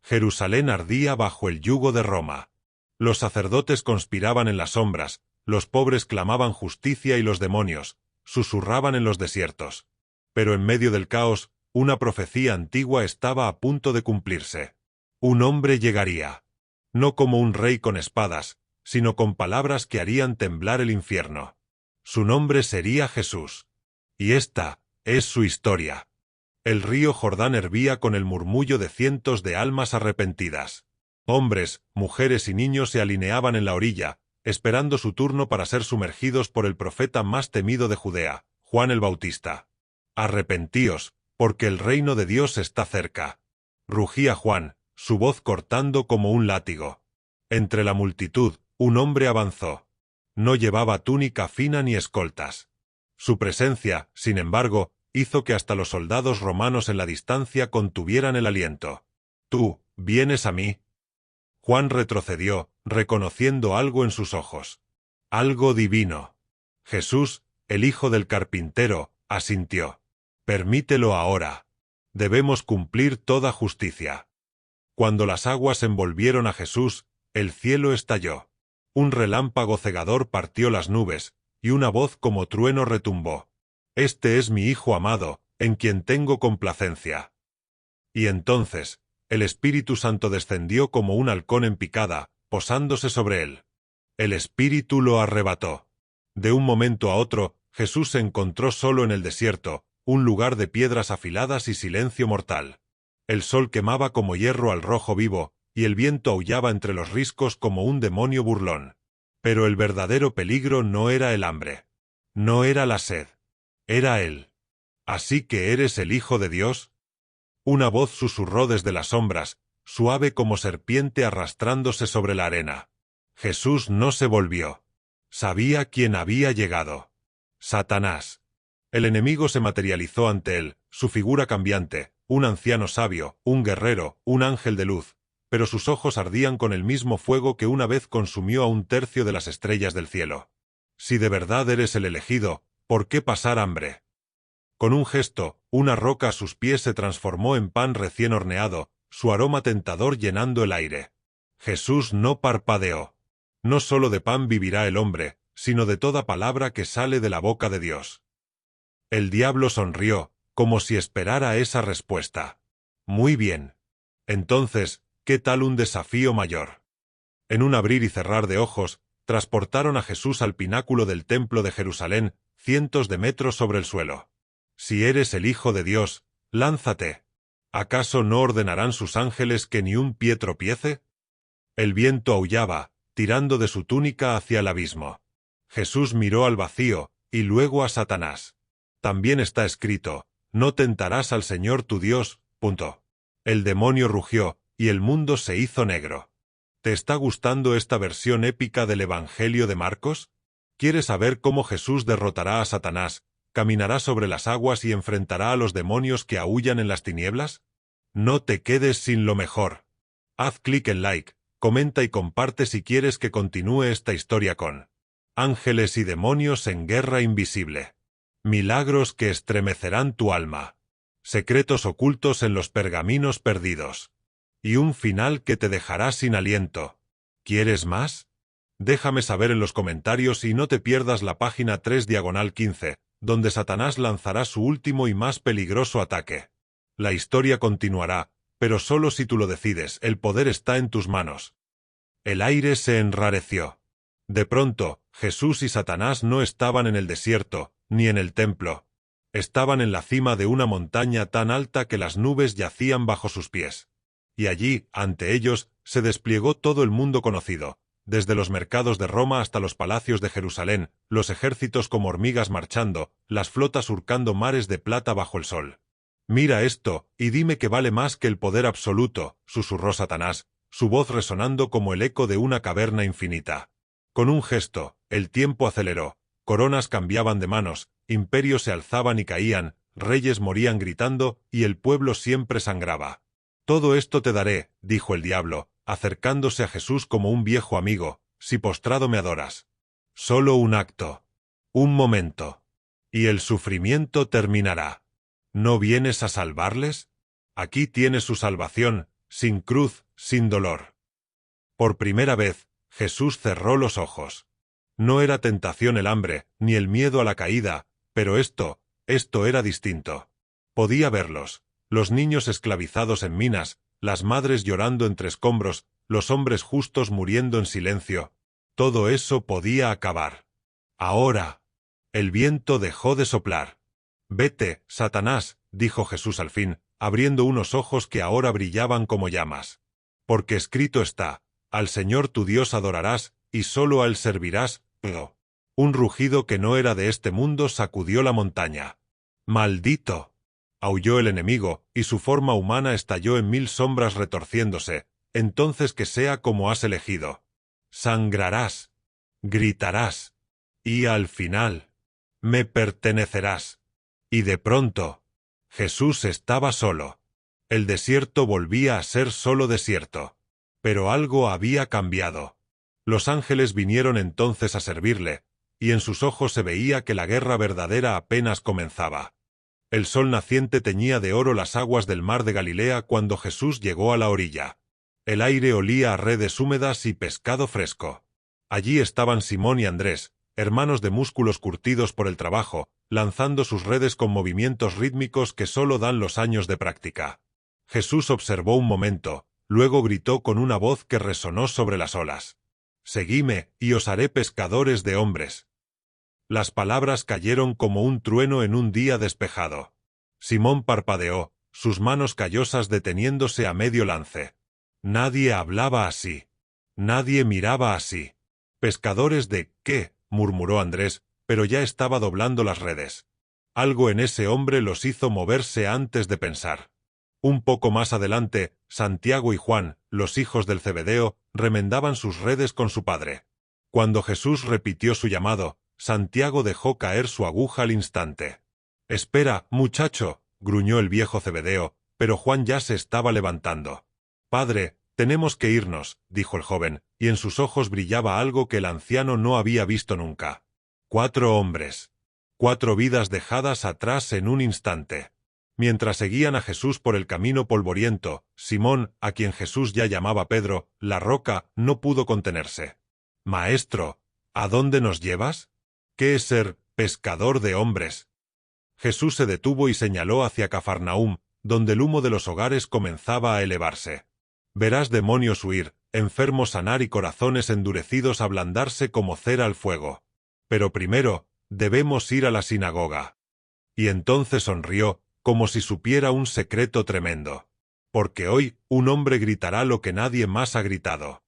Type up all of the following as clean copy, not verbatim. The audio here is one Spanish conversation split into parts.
Jerusalén ardía bajo el yugo de Roma. Los sacerdotes conspiraban en las sombras, los pobres clamaban justicia y los demonios susurraban en los desiertos. Pero en medio del caos, una profecía antigua estaba a punto de cumplirse. Un hombre llegaría. No como un rey con espadas, sino con palabras que harían temblar el infierno. Su nombre sería Jesús. Y esta es su historia. El río Jordán hervía con el murmullo de cientos de almas arrepentidas. Hombres, mujeres y niños se alineaban en la orilla, esperando su turno para ser sumergidos por el profeta más temido de Judea, Juan el Bautista. Arrepentíos, porque el reino de Dios está cerca. Rugía Juan, su voz cortando como un látigo. Entre la multitud, un hombre avanzó. No llevaba túnica fina ni escoltas. Su presencia, sin embargo, hizo que hasta los soldados romanos en la distancia contuvieran el aliento. «¿Tú, vienes a mí?» Juan retrocedió, reconociendo algo en sus ojos. Algo divino. Jesús, el hijo del carpintero, asintió. «Permítelo ahora. Debemos cumplir toda justicia». Cuando las aguas envolvieron a Jesús, el cielo estalló. Un relámpago cegador partió las nubes, y una voz como trueno retumbó. «Este es mi Hijo amado, en quien tengo complacencia». Y entonces, el Espíritu Santo descendió como un halcón en picada, posándose sobre él. El Espíritu lo arrebató. De un momento a otro, Jesús se encontró solo en el desierto, un lugar de piedras afiladas y silencio mortal. El sol quemaba como hierro al rojo vivo, y el viento aullaba entre los riscos como un demonio burlón. Pero el verdadero peligro no era el hambre. No era la sed. Era él. ¿Así que eres el Hijo de Dios? Una voz susurró desde las sombras, suave como serpiente arrastrándose sobre la arena. Jesús no se volvió. Sabía quién había llegado. Satanás. El enemigo se materializó ante él, su figura cambiante, un anciano sabio, un guerrero, un ángel de luz, pero sus ojos ardían con el mismo fuego que una vez consumió a un tercio de las estrellas del cielo. Si de verdad eres el elegido, ¿por qué pasar hambre? Con un gesto, una roca a sus pies se transformó en pan recién horneado, su aroma tentador llenando el aire. Jesús no parpadeó. No solo de pan vivirá el hombre, sino de toda palabra que sale de la boca de Dios. El diablo sonrió, como si esperara esa respuesta. Muy bien. Entonces, ¿qué tal un desafío mayor? En un abrir y cerrar de ojos, transportaron a Jesús al pináculo del templo de Jerusalén, cientos de metros sobre el suelo. Si eres el Hijo de Dios, lánzate. ¿Acaso no ordenarán sus ángeles que ni un pie tropiece? El viento aullaba, tirando de su túnica hacia el abismo. Jesús miró al vacío, y luego a Satanás. También está escrito, no tentarás al Señor tu Dios. El demonio rugió, y el mundo se hizo negro. ¿Te está gustando esta versión épica del Evangelio de Marcos? ¿Quieres saber cómo Jesús derrotará a Satanás, caminará sobre las aguas y enfrentará a los demonios que aúllan en las tinieblas? No te quedes sin lo mejor. Haz clic en like, comenta y comparte si quieres que continúe esta historia con ángeles y demonios en guerra invisible. Milagros que estremecerán tu alma. Secretos ocultos en los pergaminos perdidos. Y un final que te dejará sin aliento. ¿Quieres más? Déjame saber en los comentarios y no te pierdas la página 3/15, donde Satanás lanzará su último y más peligroso ataque. La historia continuará, pero solo si tú lo decides, el poder está en tus manos. El aire se enrareció. De pronto, Jesús y Satanás no estaban en el desierto, ni en el templo. Estaban en la cima de una montaña tan alta que las nubes yacían bajo sus pies. Y allí, ante ellos, se desplegó todo el mundo conocido, desde los mercados de Roma hasta los palacios de Jerusalén, los ejércitos como hormigas marchando, las flotas surcando mares de plata bajo el sol. «Mira esto, y dime que vale más que el poder absoluto», susurró Satanás, su voz resonando como el eco de una caverna infinita. Con un gesto, el tiempo aceleró, coronas cambiaban de manos, imperios se alzaban y caían, reyes morían gritando, y el pueblo siempre sangraba. «Todo esto te daré», dijo el diablo, acercándose a Jesús como un viejo amigo, «si postrado me adoras». Solo un acto. Un momento. Y el sufrimiento terminará. ¿No vienes a salvarles? Aquí tienes su salvación, sin cruz, sin dolor. Por primera vez, Jesús cerró los ojos. No era tentación el hambre, ni el miedo a la caída, pero esto era distinto. Podía verlos, los niños esclavizados en minas, las madres llorando entre escombros, los hombres justos muriendo en silencio. Todo eso podía acabar. Ahora. El viento dejó de soplar. Vete, Satanás, dijo Jesús al fin, abriendo unos ojos que ahora brillaban como llamas. Porque escrito está, al Señor tu Dios adorarás, y solo a Él servirás. Un rugido que no era de este mundo sacudió la montaña. ¡Maldito! Aulló el enemigo, y su forma humana estalló en mil sombras retorciéndose. Entonces que sea como has elegido. Sangrarás. Gritarás. Y al final, me pertenecerás. Y de pronto, Jesús estaba solo. El desierto volvía a ser solo desierto. Pero algo había cambiado. Los ángeles vinieron entonces a servirle, y en sus ojos se veía que la guerra verdadera apenas comenzaba. El sol naciente teñía de oro las aguas del mar de Galilea cuando Jesús llegó a la orilla. El aire olía a redes húmedas y pescado fresco. Allí estaban Simón y Andrés, hermanos de músculos curtidos por el trabajo, lanzando sus redes con movimientos rítmicos que solo dan los años de práctica. Jesús observó un momento, luego gritó con una voz que resonó sobre las olas. «Seguidme, y os haré pescadores de hombres». Las palabras cayeron como un trueno en un día despejado. Simón parpadeó, sus manos callosas deteniéndose a medio lance. Nadie hablaba así. Nadie miraba así. «¿Pescadores de qué?», murmuró Andrés, pero ya estaba doblando las redes. Algo en ese hombre los hizo moverse antes de pensar. Un poco más adelante, Santiago y Juan, los hijos del Zebedeo, remendaban sus redes con su padre. Cuando Jesús repitió su llamado, Santiago dejó caer su aguja al instante. «Espera, muchacho», gruñó el viejo Zebedeo, pero Juan ya se estaba levantando. «Padre, tenemos que irnos», dijo el joven, y en sus ojos brillaba algo que el anciano no había visto nunca. 4 hombres. 4 vidas dejadas atrás en un instante. Mientras seguían a Jesús por el camino polvoriento, Simón, a quien Jesús ya llamaba Pedro, la roca, no pudo contenerse. «Maestro, ¿a dónde nos llevas? ¿Qué es ser pescador de hombres?» Jesús se detuvo y señaló hacia Cafarnaúm, donde el humo de los hogares comenzaba a elevarse. «Verás demonios huir, enfermos sanar y corazones endurecidos ablandarse como cera al fuego. Pero primero, debemos ir a la sinagoga». Y entonces sonrió, como si supiera un secreto tremendo. «Porque hoy, un hombre gritará lo que nadie más ha gritado».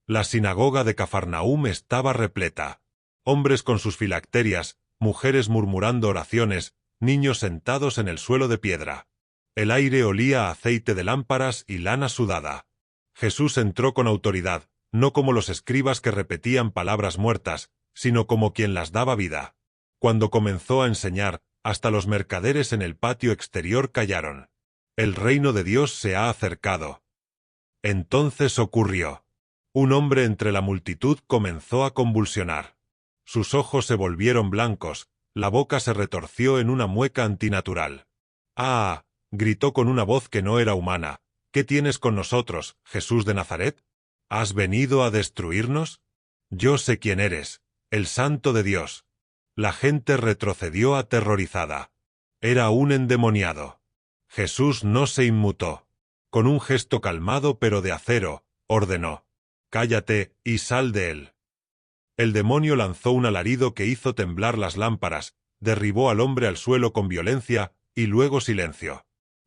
La sinagoga de Cafarnaúm estaba repleta. Hombres con sus filacterias, mujeres murmurando oraciones, niños sentados en el suelo de piedra. El aire olía a aceite de lámparas y lana sudada. Jesús entró con autoridad, no como los escribas que repetían palabras muertas, sino como quien las daba vida. Cuando comenzó a enseñar, hasta los mercaderes en el patio exterior callaron. «El reino de Dios se ha acercado». Entonces ocurrió. Un hombre entre la multitud comenzó a convulsionar. Sus ojos se volvieron blancos, la boca se retorció en una mueca antinatural. «¡Ah!», gritó con una voz que no era humana. «¿Qué tienes con nosotros, Jesús de Nazaret? ¿Has venido a destruirnos? Yo sé quién eres, el Santo de Dios». La gente retrocedió aterrorizada. Era un endemoniado. Jesús no se inmutó. Con un gesto calmado pero de acero, ordenó: «Cállate y sal de él». El demonio lanzó un alarido que hizo temblar las lámparas, derribó al hombre al suelo con violencia, y luego silencio.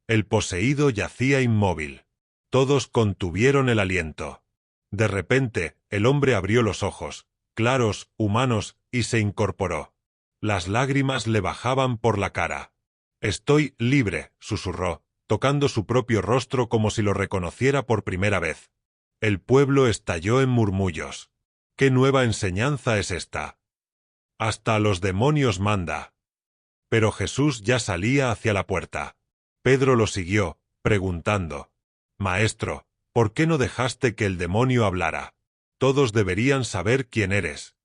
El poseído yacía inmóvil. Todos contuvieron el aliento. De repente, el hombre abrió los ojos, claros, humanos, y se incorporó. Las lágrimas le bajaban por la cara. «Estoy libre», susurró, tocando su propio rostro como si lo reconociera por primera vez. El pueblo estalló en murmullos. «¿Qué nueva enseñanza es esta? Hasta a los demonios manda». Pero Jesús ya salía hacia la puerta. Pedro lo siguió, preguntando: «Maestro, ¿por qué no dejaste que el demonio hablara? Todos deberían saber quién eres».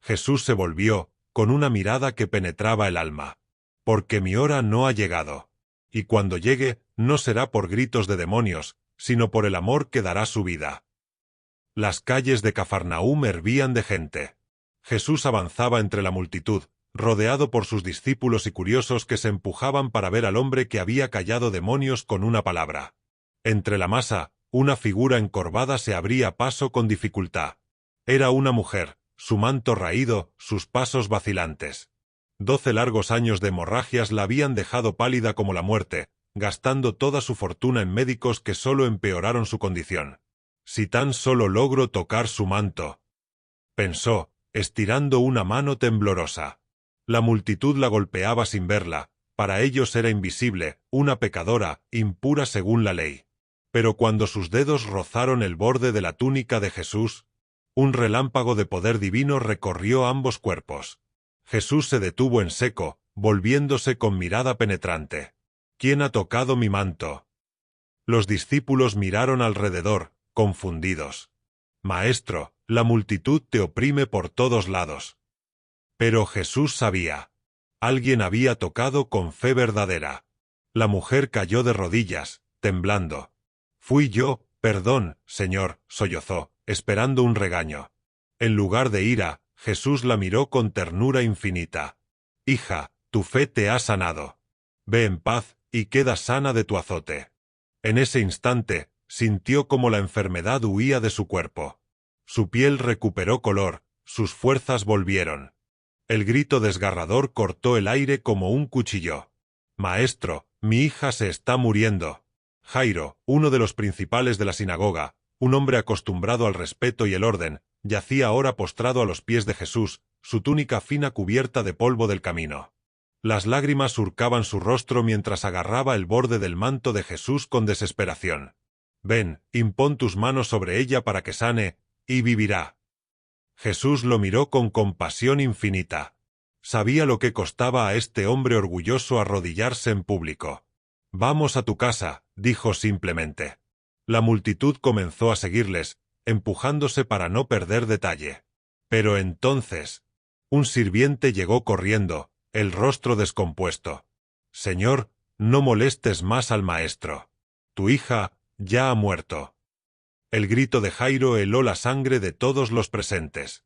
Jesús se volvió, con una mirada que penetraba el alma. «Porque mi hora no ha llegado. Y cuando llegue, no será por gritos de demonios, sino por el amor que dará su vida. Las calles de Cafarnaúm hervían de gente. Jesús avanzaba entre la multitud, rodeado por sus discípulos y curiosos que se empujaban para ver al hombre que había callado demonios con una palabra. Entre la masa, una figura encorvada se abría paso con dificultad. Era una mujer, su manto raído, sus pasos vacilantes. 12 largos años de hemorragias la habían dejado pálida como la muerte, gastando toda su fortuna en médicos que solo empeoraron su condición. Si tan solo logro tocar su manto, pensó, estirando una mano temblorosa. La multitud la golpeaba sin verla, para ellos era invisible, una pecadora, impura según la ley. Pero cuando sus dedos rozaron el borde de la túnica de Jesús, un relámpago de poder divino recorrió ambos cuerpos. Jesús se detuvo en seco, volviéndose con mirada penetrante. ¿Quién ha tocado mi manto? Los discípulos miraron alrededor, confundidos. Maestro, la multitud te oprime por todos lados. Pero Jesús sabía. Alguien había tocado con fe verdadera. La mujer cayó de rodillas, temblando. Fui yo, perdón, Señor, sollozó, esperando un regaño. En lugar de ira, Jesús la miró con ternura infinita. Hija, tu fe te ha sanado. Ve en paz, y queda sana de tu azote. En ese instante, sintió como la enfermedad huía de su cuerpo. Su piel recuperó color, sus fuerzas volvieron. El grito desgarrador cortó el aire como un cuchillo. Maestro, mi hija se está muriendo. Jairo, uno de los principales de la sinagoga, un hombre acostumbrado al respeto y el orden, yacía ahora postrado a los pies de Jesús, su túnica fina cubierta de polvo del camino. Las lágrimas surcaban su rostro mientras agarraba el borde del manto de Jesús con desesperación. Ven, impón tus manos sobre ella para que sane, y vivirá. Jesús lo miró con compasión infinita. Sabía lo que costaba a este hombre orgulloso arrodillarse en público. Vamos a tu casa, dijo simplemente. La multitud comenzó a seguirles, empujándose para no perder detalle. Pero entonces, un sirviente llegó corriendo, el rostro descompuesto. Señor, no molestes más al maestro. Tu hija ya ha muerto. El grito de Jairo heló la sangre de todos los presentes.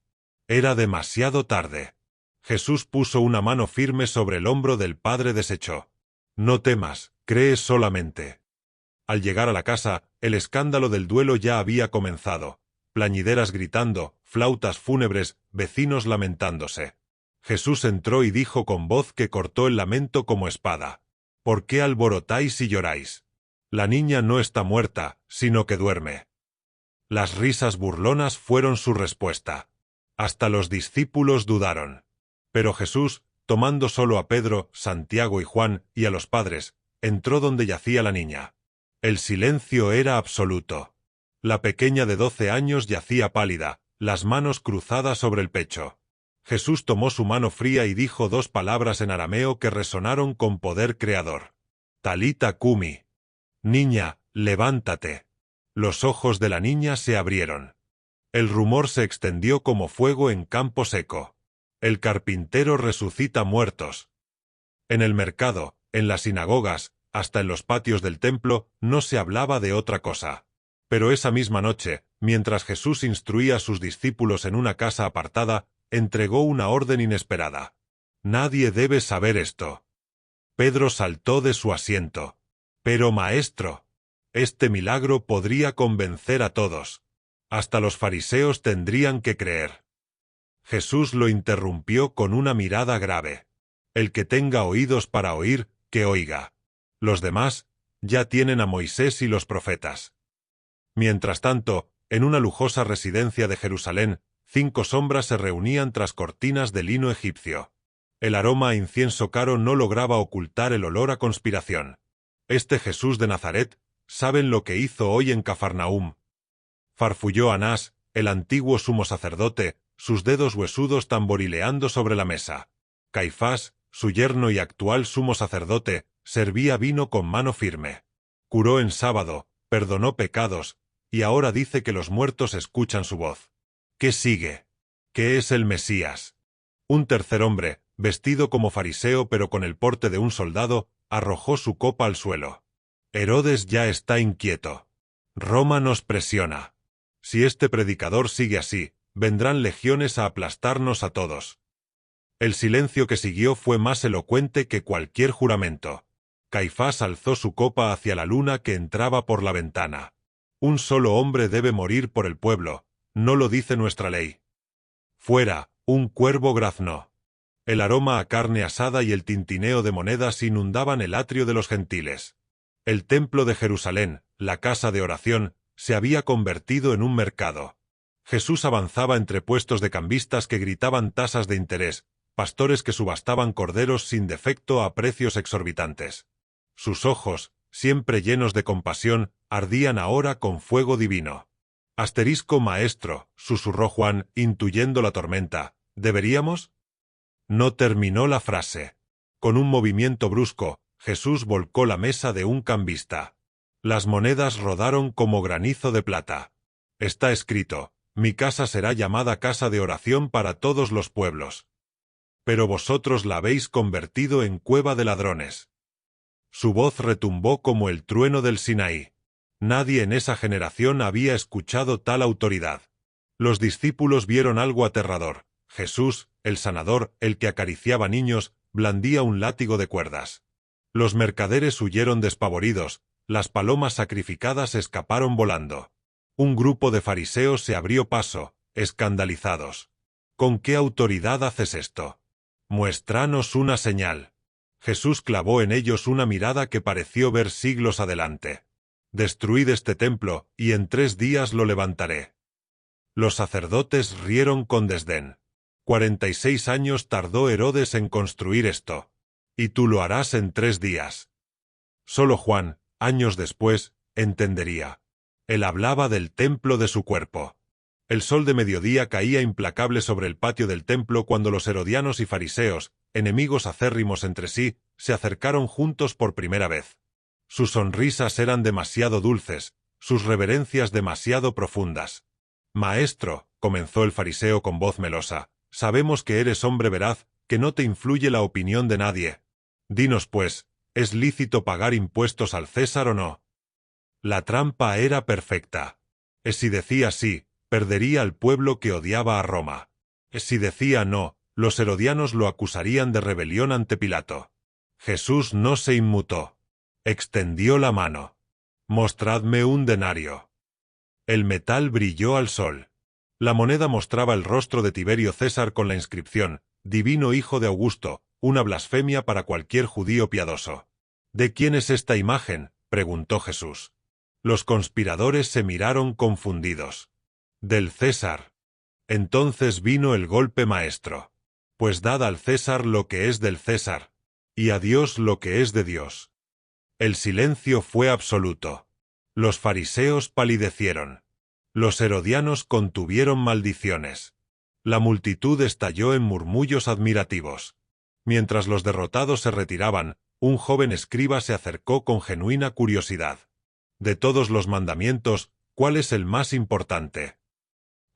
Era demasiado tarde. Jesús puso una mano firme sobre el hombro del padre deshecho. No temas, cree solamente. Al llegar a la casa, el escándalo del duelo ya había comenzado. Plañideras gritando, flautas fúnebres, vecinos lamentándose. Jesús entró y dijo con voz que cortó el lamento como espada. ¿Por qué alborotáis y lloráis? La niña no está muerta, sino que duerme. Las risas burlonas fueron su respuesta. Hasta los discípulos dudaron. Pero Jesús, tomando solo a Pedro, Santiago y Juan, y a los padres, entró donde yacía la niña. El silencio era absoluto. La pequeña de 12 años yacía pálida, las manos cruzadas sobre el pecho. Jesús tomó su mano fría y dijo 2 palabras en arameo que resonaron con poder creador. Talita cumi. Niña, levántate. Los ojos de la niña se abrieron. El rumor se extendió como fuego en campo seco. El carpintero resucita muertos. En el mercado, en las sinagogas, hasta en los patios del templo, no se hablaba de otra cosa. Pero esa misma noche, mientras Jesús instruía a sus discípulos en una casa apartada, entregó una orden inesperada. Nadie debe saber esto. Pedro saltó de su asiento. Pero maestro, este milagro podría convencer a todos. Hasta los fariseos tendrían que creer. Jesús lo interrumpió con una mirada grave. El que tenga oídos para oír, que oiga. Los demás, ya tienen a Moisés y los profetas. Mientras tanto, en una lujosa residencia de Jerusalén, 5 sombras se reunían tras cortinas de lino egipcio. El aroma a incienso caro no lograba ocultar el olor a conspiración. Este Jesús de Nazaret, ¿saben lo que hizo hoy en Cafarnaúm? Farfulló Anás, el antiguo sumo sacerdote, sus dedos huesudos tamborileando sobre la mesa. Caifás, su yerno y actual sumo sacerdote, servía vino con mano firme. Curó en sábado, perdonó pecados, y ahora dice que los muertos escuchan su voz. ¿Qué sigue? ¿Qué es el Mesías? Un tercer hombre, vestido como fariseo pero con el porte de un soldado, arrojó su copa al suelo. Herodes ya está inquieto. Roma nos presiona. Si este predicador sigue así, vendrán legiones a aplastarnos a todos. El silencio que siguió fue más elocuente que cualquier juramento. Caifás alzó su copa hacia la luna que entraba por la ventana. Un solo hombre debe morir por el pueblo, ¿no lo dice nuestra ley? Fuera, un cuervo graznó. El aroma a carne asada y el tintineo de monedas inundaban el atrio de los gentiles. El templo de Jerusalén, la casa de oración, se había convertido en un mercado. Jesús avanzaba entre puestos de cambistas que gritaban tasas de interés, pastores que subastaban corderos sin defecto a precios exorbitantes. Sus ojos, siempre llenos de compasión, ardían ahora con fuego divino. Asterisco maestro, susurró Juan, intuyendo la tormenta. ¿Deberíamos? No terminó la frase. Con un movimiento brusco, Jesús volcó la mesa de un cambista. Las monedas rodaron como granizo de plata. Está escrito, mi casa será llamada casa de oración para todos los pueblos. Pero vosotros la habéis convertido en cueva de ladrones. Su voz retumbó como el trueno del Sinaí. Nadie en esa generación había escuchado tal autoridad. Los discípulos vieron algo aterrador. Jesús, el sanador, el que acariciaba niños, blandía un látigo de cuerdas. Los mercaderes huyeron despavoridos, las palomas sacrificadas escaparon volando. Un grupo de fariseos se abrió paso, escandalizados. ¿Con qué autoridad haces esto? Muéstranos una señal. Jesús clavó en ellos una mirada que pareció ver siglos adelante. Destruid este templo, y en 3 días lo levantaré. Los sacerdotes rieron con desdén. 46 años tardó Herodes en construir esto. Y tú lo harás en 3 días. Solo Juan, años después, entendería. Él hablaba del templo de su cuerpo. El sol de mediodía caía implacable sobre el patio del templo cuando los herodianos y fariseos, enemigos acérrimos entre sí, se acercaron juntos por primera vez. Sus sonrisas eran demasiado dulces, sus reverencias demasiado profundas. Maestro, comenzó el fariseo con voz melosa, sabemos que eres hombre veraz, que no te influye la opinión de nadie. Dinos pues, ¿es lícito pagar impuestos al César o no? La trampa era perfecta. Si decía sí, perdería al pueblo que odiaba a Roma. Si decía no, los herodianos lo acusarían de rebelión ante Pilato. Jesús no se inmutó. Extendió la mano. Mostradme un denario. El metal brilló al sol. La moneda mostraba el rostro de Tiberio César con la inscripción, Divino Hijo de Augusto, una blasfemia para cualquier judío piadoso. ¿De quién es esta imagen?, preguntó Jesús. Los conspiradores se miraron confundidos. Del César. Entonces vino el golpe maestro. Pues dad al César lo que es del César, y a Dios lo que es de Dios. El silencio fue absoluto. Los fariseos palidecieron. Los herodianos contuvieron maldiciones. La multitud estalló en murmullos admirativos. Mientras los derrotados se retiraban, un joven escriba se acercó con genuina curiosidad. De todos los mandamientos, ¿cuál es el más importante?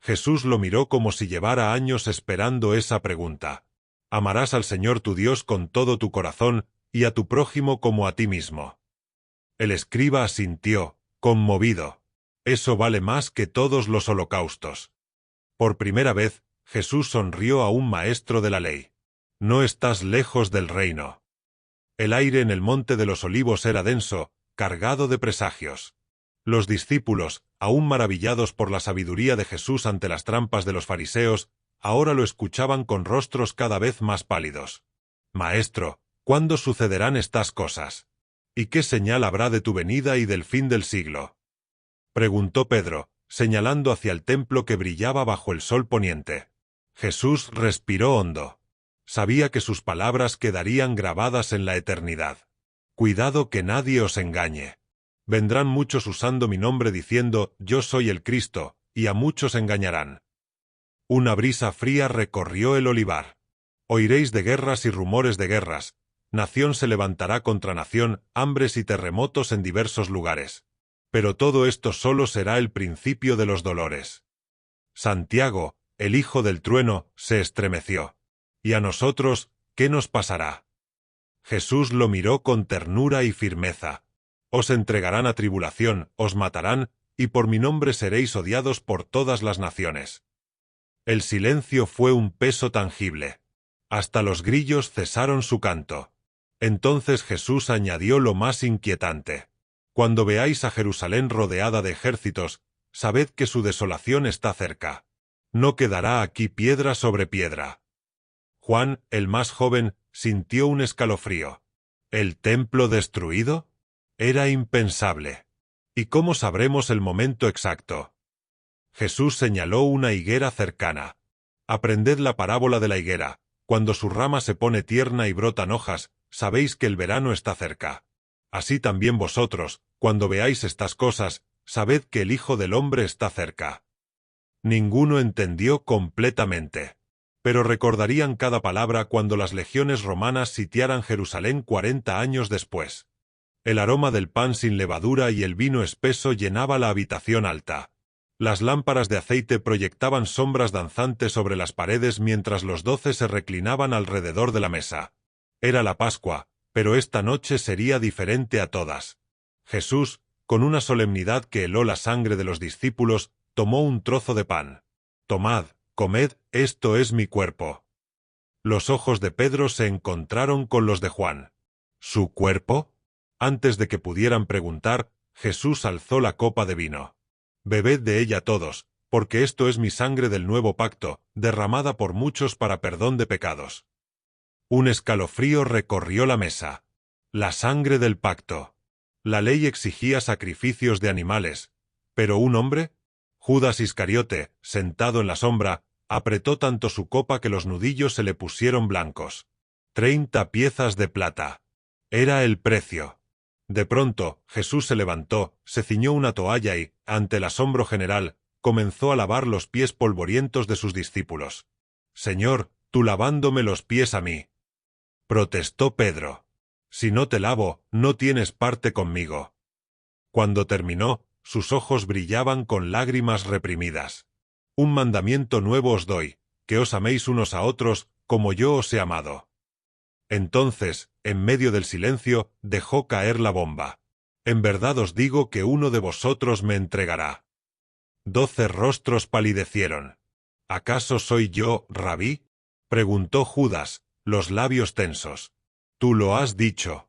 Jesús lo miró como si llevara años esperando esa pregunta. Amarás al Señor tu Dios con todo tu corazón, y a tu prójimo como a ti mismo. El escriba asintió, conmovido. Eso vale más que todos los holocaustos. Por primera vez, Jesús sonrió a un maestro de la ley. No estás lejos del reino. El aire en el monte de los olivos era denso, cargado de presagios. Los discípulos, aún maravillados por la sabiduría de Jesús ante las trampas de los fariseos, ahora lo escuchaban con rostros cada vez más pálidos. Maestro, ¿cuándo sucederán estas cosas? ¿Y qué señal habrá de tu venida y del fin del siglo? Preguntó Pedro, señalando hacia el templo que brillaba bajo el sol poniente. Jesús respiró hondo. Sabía que sus palabras quedarían grabadas en la eternidad. Cuidado que nadie os engañe. Vendrán muchos usando mi nombre diciendo, yo soy el Cristo, y a muchos engañarán. Una brisa fría recorrió el olivar. Oiréis de guerras y rumores de guerras. Nación se levantará contra nación, hambres y terremotos en diversos lugares. Pero todo esto solo será el principio de los dolores. Santiago, el hijo del trueno, se estremeció. ¿Y a nosotros, qué nos pasará? Jesús lo miró con ternura y firmeza. Os entregarán a tribulación, os matarán, y por mi nombre seréis odiados por todas las naciones. El silencio fue un peso tangible. Hasta los grillos cesaron su canto. Entonces Jesús añadió lo más inquietante. Cuando veáis a Jerusalén rodeada de ejércitos, sabed que su desolación está cerca. No quedará aquí piedra sobre piedra. Juan, el más joven, sintió un escalofrío. ¿El templo destruido? Era impensable. ¿Y cómo sabremos el momento exacto? Jesús señaló una higuera cercana. Aprended la parábola de la higuera. Cuando su rama se pone tierna y brotan hojas, sabéis que el verano está cerca. Así también vosotros, cuando veáis estas cosas, sabed que el Hijo del Hombre está cerca. Ninguno entendió completamente. Pero recordarían cada palabra cuando las legiones romanas sitiaran Jerusalén 40 años después. El aroma del pan sin levadura y el vino espeso llenaba la habitación alta. Las lámparas de aceite proyectaban sombras danzantes sobre las paredes mientras los 12 se reclinaban alrededor de la mesa. Era la Pascua, pero esta noche sería diferente a todas. Jesús, con una solemnidad que heló la sangre de los discípulos, tomó un trozo de pan. Tomad, comed, esto es mi cuerpo. Los ojos de Pedro se encontraron con los de Juan. ¿Su cuerpo? Antes de que pudieran preguntar, Jesús alzó la copa de vino. Bebed de ella todos, porque esto es mi sangre del nuevo pacto, derramada por muchos para perdón de pecados. Un escalofrío recorrió la mesa. La sangre del pacto. La ley exigía sacrificios de animales, pero ¿un hombre? Judas Iscariote, sentado en la sombra, apretó tanto su copa que los nudillos se le pusieron blancos. 30 piezas de plata. Era el precio. De pronto, Jesús se levantó, se ciñó una toalla y, ante el asombro general, comenzó a lavar los pies polvorientos de sus discípulos. «Señor, tú lavándome los pies a mí», protestó Pedro. «Si no te lavo, no tienes parte conmigo». Cuando terminó, sus ojos brillaban con lágrimas reprimidas. «Un mandamiento nuevo os doy, que os améis unos a otros, como yo os he amado». Entonces, en medio del silencio, dejó caer la bomba. «En verdad os digo que uno de vosotros me entregará». 12 rostros palidecieron. «¿Acaso soy yo, Rabí?», preguntó Judas, los labios tensos. «Tú lo has dicho».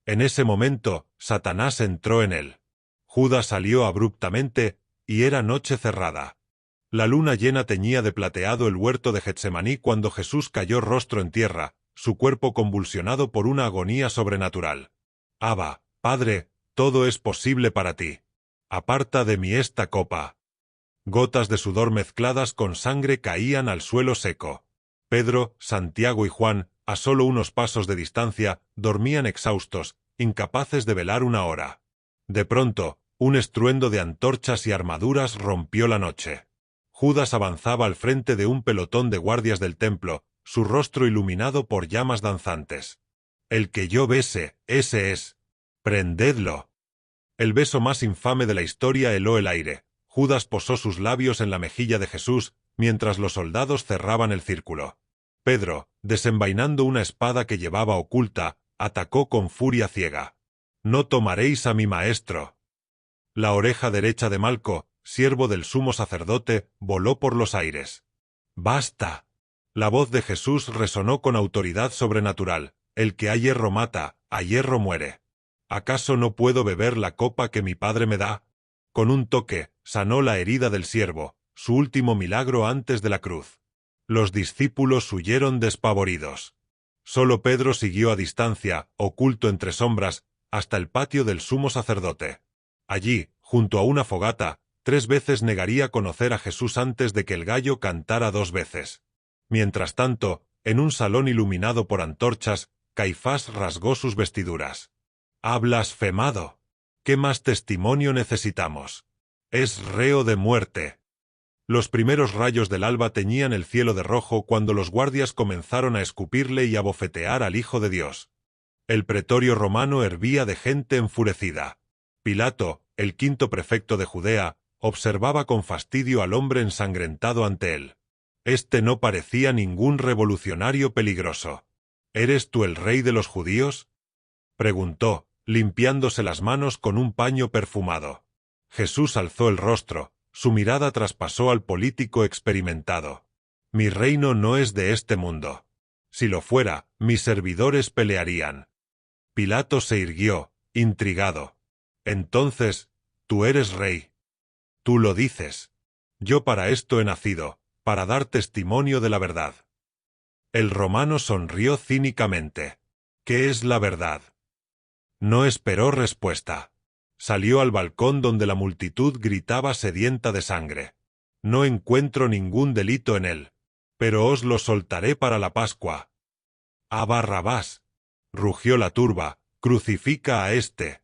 En ese momento, Satanás entró en él. Judas salió abruptamente, y era noche cerrada. La luna llena teñía de plateado el huerto de Getsemaní cuando Jesús cayó rostro en tierra, su cuerpo convulsionado por una agonía sobrenatural. «Abba, Padre, todo es posible para ti. Aparta de mí esta copa». Gotas de sudor mezcladas con sangre caían al suelo seco. Pedro, Santiago y Juan, a solo unos pasos de distancia, dormían exhaustos, incapaces de velar una hora. De pronto, un estruendo de antorchas y armaduras rompió la noche. Judas avanzaba al frente de un pelotón de guardias del templo, su rostro iluminado por llamas danzantes. «El que yo bese, ese es. Prendedlo». El beso más infame de la historia heló el aire. Judas posó sus labios en la mejilla de Jesús, mientras los soldados cerraban el círculo. Pedro, desenvainando una espada que llevaba oculta, atacó con furia ciega. «No tomaréis a mi maestro». La oreja derecha de Malco, siervo del sumo sacerdote, voló por los aires. «¡Basta!». La voz de Jesús resonó con autoridad sobrenatural. «El que a hierro mata, a hierro muere. ¿Acaso no puedo beber la copa que mi Padre me da?». Con un toque, sanó la herida del siervo, su último milagro antes de la cruz. Los discípulos huyeron despavoridos. Solo Pedro siguió a distancia, oculto entre sombras, hasta el patio del sumo sacerdote. Allí, junto a una fogata, 3 veces negaría conocer a Jesús antes de que el gallo cantara 2 veces. Mientras tanto, en un salón iluminado por antorchas, Caifás rasgó sus vestiduras. «¡Ha blasfemado! ¿Qué más testimonio necesitamos? Es reo de muerte». Los primeros rayos del alba teñían el cielo de rojo cuando los guardias comenzaron a escupirle y a bofetear al Hijo de Dios. El pretorio romano hervía de gente enfurecida. Pilato, el 5º prefecto de Judea, observaba con fastidio al hombre ensangrentado ante él. Este no parecía ningún revolucionario peligroso. «¿Eres tú el rey de los judíos?», preguntó, limpiándose las manos con un paño perfumado. Jesús alzó el rostro, su mirada traspasó al político experimentado. Mi reino no es de este mundo. Si lo fuera, mis servidores pelearían. Pilato se irguió, intrigado. Entonces, tú eres rey. Tú lo dices. Yo para esto he nacido, para dar testimonio de la verdad. El romano sonrió cínicamente. ¿Qué es la verdad? No esperó respuesta. Salió al balcón donde la multitud gritaba sedienta de sangre. No encuentro ningún delito en él, pero os lo soltaré para la Pascua. ¡A Barrabás! Rugió la turba, crucifica a éste.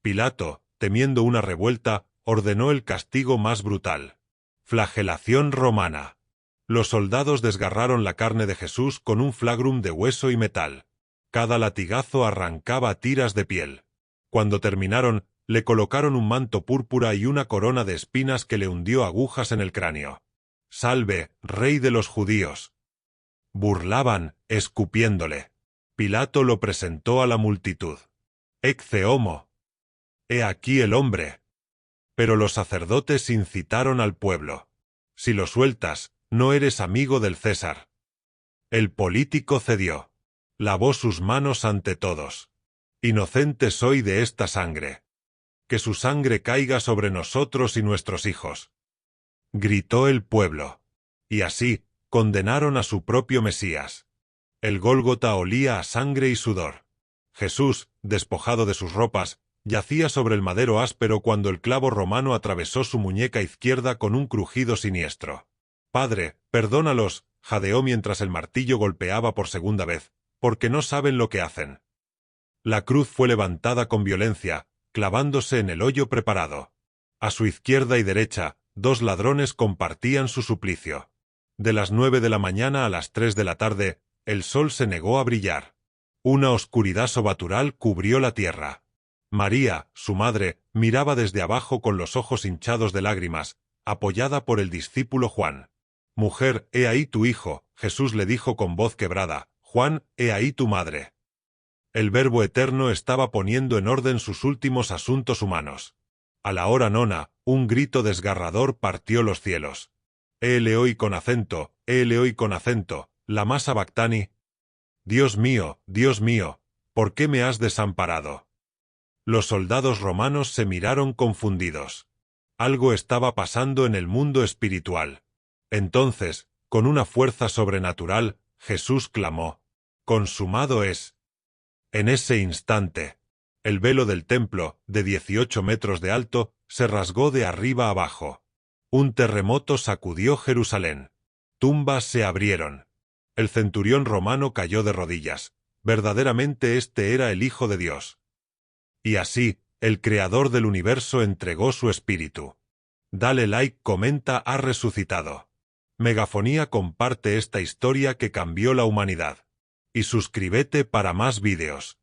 Pilato, temiendo una revuelta, ordenó el castigo más brutal. Flagelación romana. Los soldados desgarraron la carne de Jesús con un flagrum de hueso y metal. Cada latigazo arrancaba tiras de piel. Cuando terminaron, le colocaron un manto púrpura y una corona de espinas que le hundió agujas en el cráneo. «Salve, rey de los judíos». Burlaban, escupiéndole. Pilato lo presentó a la multitud. «Ecce homo». «He aquí el hombre». Pero los sacerdotes incitaron al pueblo. «Si lo sueltas, no eres amigo del César». El político cedió. Lavó sus manos ante todos. «Inocente soy de esta sangre. Que su sangre caiga sobre nosotros y nuestros hijos». Gritó el pueblo. Y así, condenaron a su propio Mesías. El Gólgota olía a sangre y sudor. Jesús, despojado de sus ropas, yacía sobre el madero áspero cuando el clavo romano atravesó su muñeca izquierda con un crujido siniestro. «Padre, perdónalos», jadeó mientras el martillo golpeaba por segunda vez, «porque no saben lo que hacen». La cruz fue levantada con violencia, clavándose en el hoyo preparado. A su izquierda y derecha, dos ladrones compartían su suplicio. De las 9 de la mañana a las 3 de la tarde, el sol se negó a brillar. Una oscuridad sobrenatural cubrió la tierra. María, su madre, miraba desde abajo con los ojos hinchados de lágrimas, apoyada por el discípulo Juan. «Mujer, he ahí tu hijo», Jesús le dijo con voz quebrada. «Juan, he ahí tu madre». El Verbo Eterno estaba poniendo en orden sus últimos asuntos humanos. A la hora nona, un grito desgarrador partió los cielos. Eloi con acento, lama sabactani. Dios mío, ¿por qué me has desamparado? Los soldados romanos se miraron confundidos. Algo estaba pasando en el mundo espiritual. Entonces, con una fuerza sobrenatural, Jesús clamó: «Consumado es». En ese instante, el velo del templo, de 18 metros de alto, se rasgó de arriba abajo. Un terremoto sacudió Jerusalén. Tumbas se abrieron. El centurión romano cayó de rodillas. Verdaderamente este era el Hijo de Dios. Y así, el Creador del universo entregó su espíritu. Dale like, comenta, ha resucitado. Megafonía comparte esta historia que cambió la humanidad. Y suscríbete para más vídeos.